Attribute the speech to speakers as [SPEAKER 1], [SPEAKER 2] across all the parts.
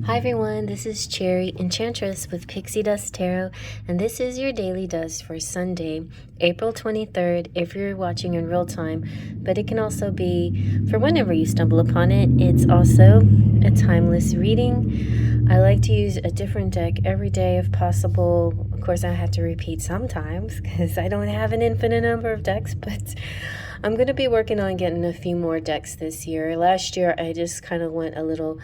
[SPEAKER 1] Hi everyone, this is Cherry Enchantress with Pixie Dust Tarot, and this is your daily dust for Sunday, April 23rd, if you're watching in real time, but it can also be for whenever you stumble upon it. It's also a timeless reading. I like to use a different deck every day if possible. Of course, I have to repeat sometimes because I don't have an infinite number of decks, but I'm going to be working on getting a few more decks this year. Last year, I just kind of went a little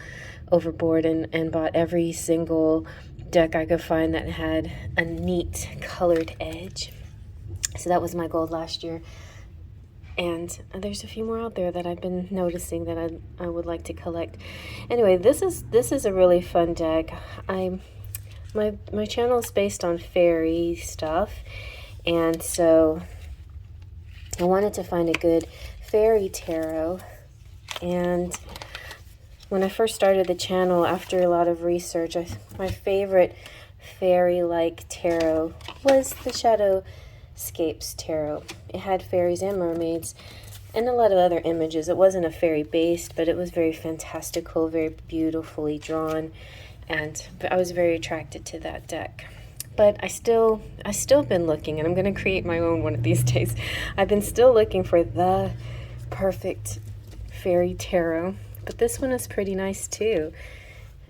[SPEAKER 1] overboard and bought every single deck I could find that had a neat colored edge. So that was my goal last year. And there's a few more out there that I've been noticing that I would like to collect. Anyway, this is a really fun deck. My channel is based on fairy stuff, and so I wanted to find a good fairy tarot. And when I first started the channel, after a lot of research, my favorite fairy-like tarot was the Shadowscapes tarot. It had fairies and mermaids and a lot of other images. It wasn't a fairy-based, but it was very fantastical, very beautifully drawn, and I was very attracted to that deck. But I still been looking, and I'm going to create my own one of these days. I've been still looking for the perfect fairy tarot. But this one is pretty nice too.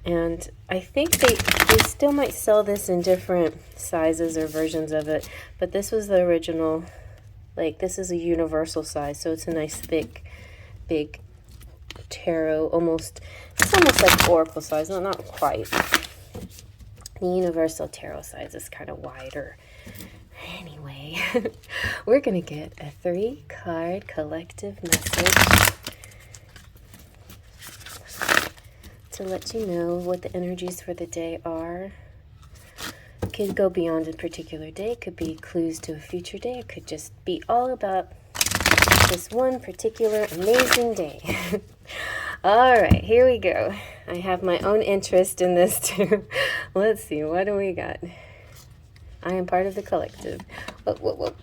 [SPEAKER 1] And I think they still might sell this in different sizes or versions of it. But this was the original, like this is a universal size. So it's a nice thick, big tarot. It's almost like oracle size. No, not quite. The universal tarot size is kind of wider. Anyway, we're going to get a 3-card collective message to let you know what the energies for the day are. It could go beyond a particular day. It could be clues to a future day. It could just be all about this one particular amazing day. All right, here we go. I have my own interest in this too. Let's see, what do we got? I am part of the collective. Whoa.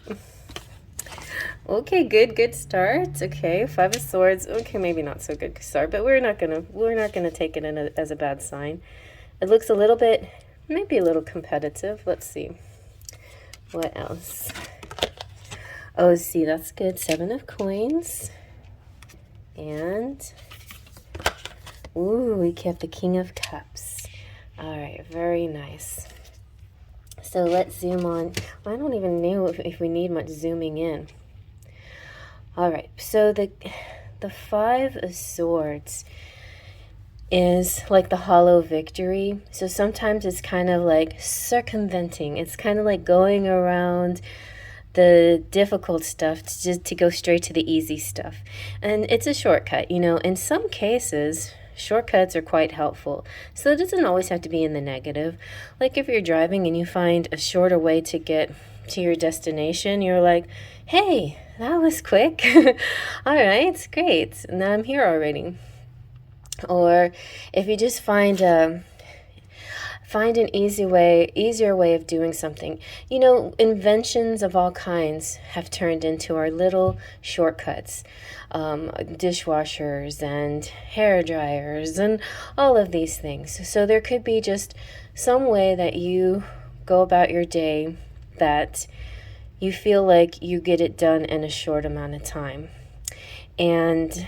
[SPEAKER 1] Okay, good start. Okay, 5 of Swords. Okay, maybe not so good start, but we're not gonna take it as a bad sign. It looks a little bit, maybe a little competitive. Let's see. What else? Oh, see, that's good. 7 of Coins. And ooh, we kept the King of Cups. All right, very nice. So let's zoom on. I don't even know if we need much zooming in. All right, so the 5 of Swords is like the hollow victory. So sometimes it's kind of like circumventing. It's kind of like going around the difficult stuff to go straight to the easy stuff. And it's a shortcut, you know. In some cases, shortcuts are quite helpful. So it doesn't always have to be in the negative. Like if you're driving and you find a shorter way to get to your destination, you're like, hey, that was quick. All right, great. Now I'm here already. Or if you just find an easier way of doing something. You know, inventions of all kinds have turned into our little shortcuts. Dishwashers and hair dryers and all of these things. So there could be just some way that you go about your day that you feel like you get it done in a short amount of time. And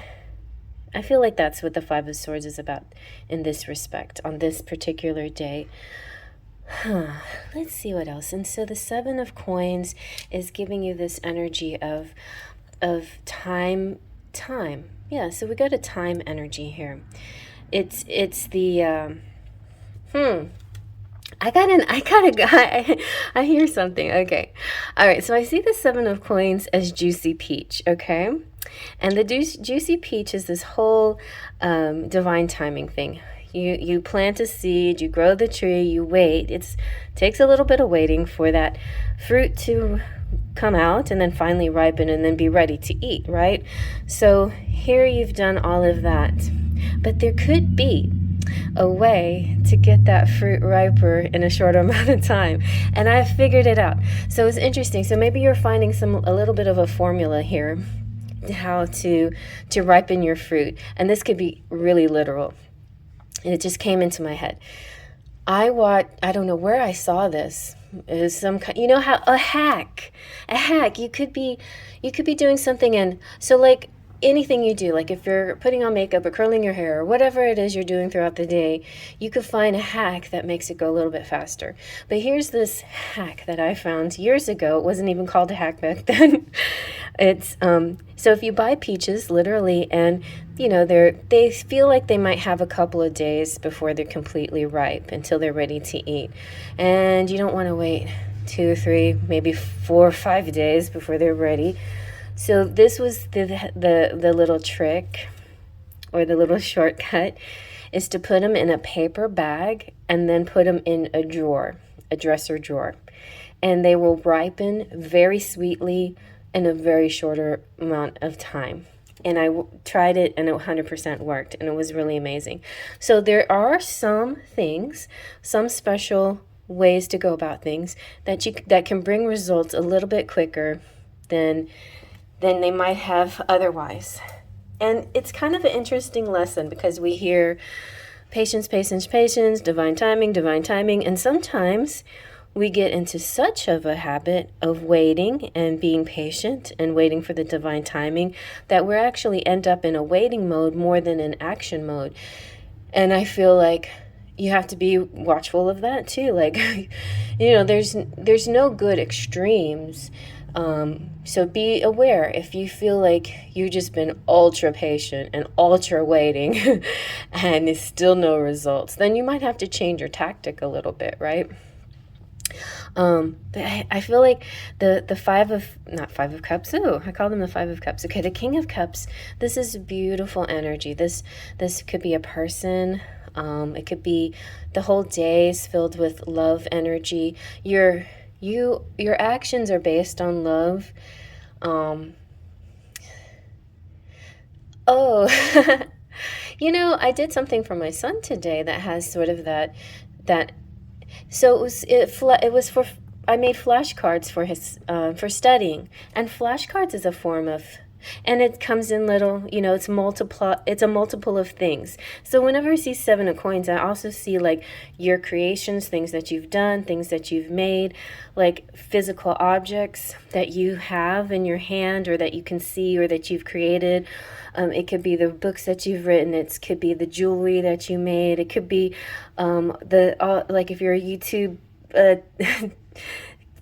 [SPEAKER 1] I feel like that's what the 5 of Swords is about in this respect, on this particular day. Let's see what else. And so the 7 of Coins is giving you this energy of time. Yeah, so we got a time energy here. It's the I hear something. Okay. All right. So I see the 7 of Coins as Juicy Peach. Okay. And the Juicy Peach is this whole divine timing thing. You plant a seed, you grow the tree, you wait. It takes a little bit of waiting for that fruit to come out and then finally ripen and then be ready to eat, right? So here you've done all of that. But there could be a way to get that fruit riper in a short amount of time, and I've figured it out. So it's interesting. So maybe you're finding a little bit of a formula here, how to ripen your fruit, and this could be really literal. it just came into my head. I don't know where I saw this. It was some kind, you know how a hack. You could be doing something, and so like anything you do, like if you're putting on makeup or curling your hair or whatever it is you're doing throughout the day, you could find a hack that makes it go a little bit faster. But here's this hack that I found years ago. It wasn't even called a hack back then. It's so if you buy peaches literally, and you know they feel like they might have a couple of days before they're completely ripe until they're ready to eat, and you don't want to wait 2, 3, maybe 4 or 5 days before they're ready. So this was the little trick, or the little shortcut, is to put them in a paper bag and then put them in a drawer, a dresser drawer, and they will ripen very sweetly in a very shorter amount of time. And I tried it, and it 100% worked, and it was really amazing. So there are some things, some special ways to go about things that can bring results a little bit quicker than they might have otherwise. And it's kind of an interesting lesson, because we hear patience, patience, patience, divine timing, and sometimes we get into such of a habit of waiting and being patient and waiting for the divine timing that we actually end up in a waiting mode more than an action mode. And I feel like you have to be watchful of that too. Like, you know, there's no good extremes. So be aware if you feel like you've just been ultra patient and ultra waiting and it's still no results, then you might have to change your tactic a little bit, right? But I feel like the not 5 of cups. Oh, I call them the 5 of cups. Okay, the King of Cups. This is beautiful energy. This could be a person. It could be the whole day is filled with love energy. Your actions are based on love. Oh, you know, I did something for my son today that has sort of that. So it was for, I made flashcards for his for studying, and flashcards is a form of, and it comes in little, you know, it's a multiple of things. So whenever I see 7 of coins, I also see like your creations, things that you've done, things that you've made, like physical objects that you have in your hand or that you can see or that you've created. It could be the books that you've written. It could be the jewelry that you made. It could be like if you're a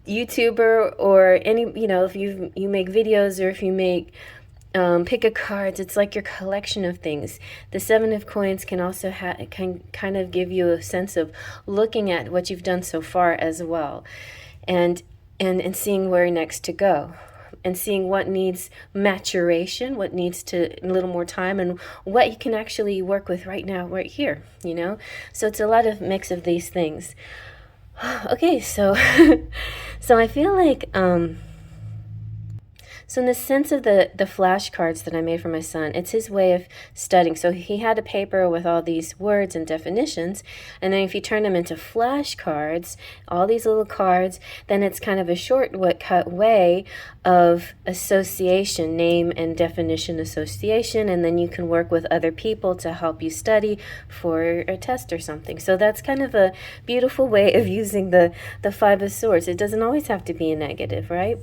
[SPEAKER 1] YouTuber, or any, you know, if you make videos, or if you make pick a cards, it's like your collection of things. The 7 of coins can also can kind of give you a sense of looking at what you've done so far as well, and seeing where next to go, and seeing what needs maturation, what needs to a little more time, and what you can actually work with right now, right here, you know? So it's a lot of mix of these things. Okay, so so I feel like so in the sense of the flashcards that I made for my son, it's his way of studying. So he had a paper with all these words and definitions, and then if you turn them into flashcards, all these little cards, then it's kind of a shortcut way of association, name and definition association, and then you can work with other people to help you study for a test or something. So that's kind of a beautiful way of using the 5 of Swords. It doesn't always have to be a negative, right?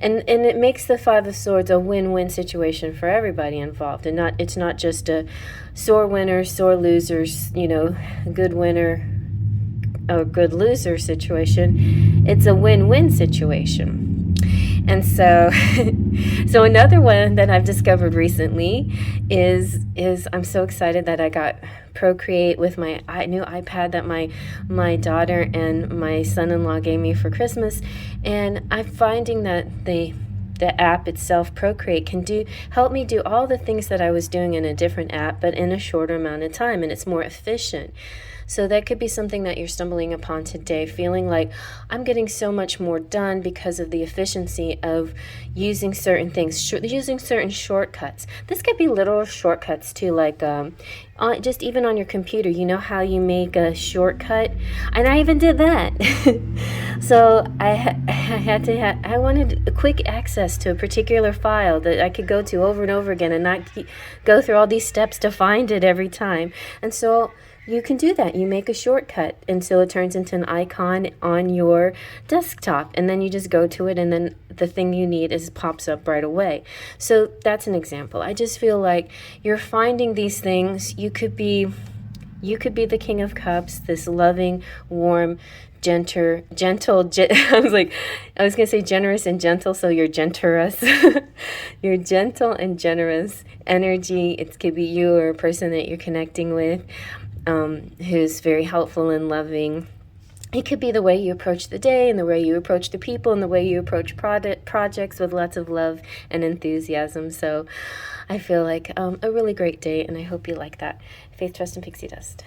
[SPEAKER 1] And it makes the 5 of Swords a win-win situation for everybody involved, and it's not just a sore winners, sore losers, you know, good winner or good loser situation. It's a win-win situation. And so so another one that I've discovered recently is I'm so excited that I got Procreate with my new iPad that my daughter and my son-in-law gave me for Christmas. And I'm finding that the app itself, Procreate, can help me do all the things that I was doing in a different app, but in a shorter amount of time, and it's more efficient. So that could be something that you're stumbling upon today, feeling like I'm getting so much more done because of the efficiency of using certain things, using certain shortcuts. This could be little shortcuts too, like just even on your computer, you know how you make a shortcut, and I even did that. So I wanted a quick access to a particular file that I could go to over and over again and not go through all these steps to find it every time. And so you can do that. You make a shortcut until it turns into an icon on your desktop, and then you just go to it, and then the thing you need pops up right away. So that's an example. I just feel like you're finding these things. You could be the King of Cups, this loving, warm, gentle. I was gonna say generous and gentle, so you're generous. You're gentle and generous energy. It could be you or a person that you're connecting with, who's very helpful and loving. It could be the way you approach the day and the way you approach the people and the way you approach projects with lots of love and enthusiasm. So I feel like a really great day, and I hope you like that. Faith, Trust, and Pixie Dust.